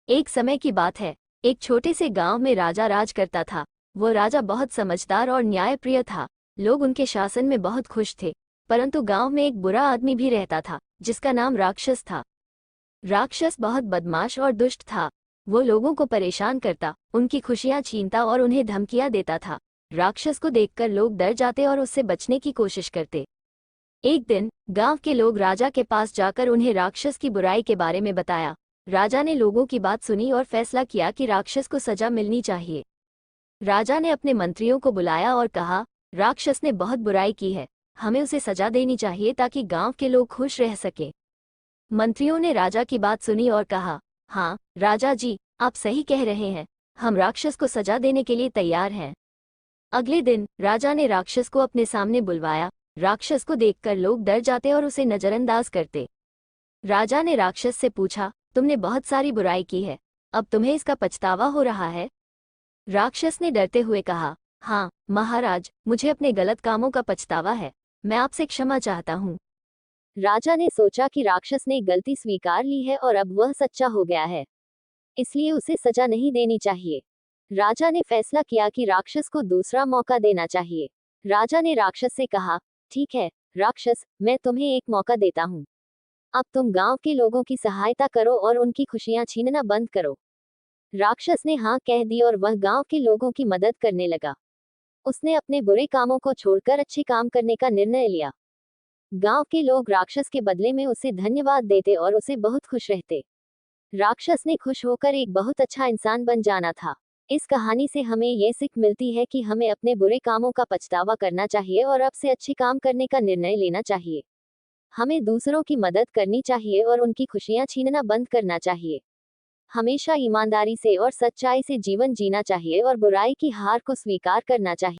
एक समय की बात है। एक छोटे से गांव में राजा राज करता था। वो राजा बहुत समझदार और न्यायप्रिय था। लोग उनके शासन में बहुत खुश थे। परंतु गांव में एक बुरा आदमी भी रहता था जिसका नाम राक्षस था। राक्षस बहुत बदमाश और दुष्ट था। वो लोगों को परेशान करता, उनकी खुशियां छीनता और उन्हें धमकियां देता था। राक्षस को देखकर लोग डर जाते और उससे बचने की कोशिश करते। एक दिन गांव के लोग राजा के पास जाकर उन्हें राक्षस की बुराई के बारे में बताया। राजा ने लोगों की बात सुनी और फैसला किया कि राक्षस को सजा मिलनी चाहिए। राजा ने अपने मंत्रियों को बुलाया और कहा, राक्षस ने बहुत बुराई की है, हमें उसे सजा देनी चाहिए ताकि गांव के लोग खुश रह सकें। मंत्रियों ने राजा की बात सुनी और कहा, हाँ राजा जी, आप सही कह रहे हैं, हम राक्षस को सजा देने के लिए तैयार हैं। अगले दिन राजा ने राक्षस को अपने सामने बुलवाया। राक्षस को देखकर लोग डर जाते और उसे नजरअंदाज करते। राजा ने राक्षस से पूछा, तुमने बहुत सारी बुराई की है, अब तुम्हें इसका पछतावा हो रहा है? राक्षस ने डरते हुए कहा, हाँ महाराज, मुझे अपने गलत कामों का पछतावा है, मैं आपसे क्षमा चाहता हूँ। राजा ने सोचा कि राक्षस ने गलती स्वीकार ली है और अब वह सच्चा हो गया है, इसलिए उसे सजा नहीं देनी चाहिए। राजा ने फैसला किया कि राक्षस को दूसरा मौका देना चाहिए। राजा ने राक्षस से कहा, ठीक है राक्षस, मैं तुम्हें एक मौका देता हूँ। अब तुम गांव के लोगों की सहायता करो और उनकी खुशियां छीनना बंद करो। राक्षस ने हाँ कह दी और वह गांव के लोगों की मदद करने लगा। उसने अपने बुरे कामों को छोड़कर अच्छे काम करने का निर्णय लिया। गांव के लोग राक्षस के बदले में उसे धन्यवाद देते और उसे बहुत खुश रहते। राक्षस ने खुश होकर एक बहुत अच्छा इंसान बन जाना था। इस कहानी से हमें यह सीख मिलती है कि हमें अपने बुरे कामों का पछतावा करना चाहिए और अब से अच्छे काम करने का निर्णय लेना चाहिए। हमें दूसरों की मदद करनी चाहिए और उनकी खुशियां छीनना बंद करना चाहिए। हमेशा ईमानदारी से और सच्चाई से जीवन जीना चाहिए और बुराई की हार को स्वीकार करना चाहिए।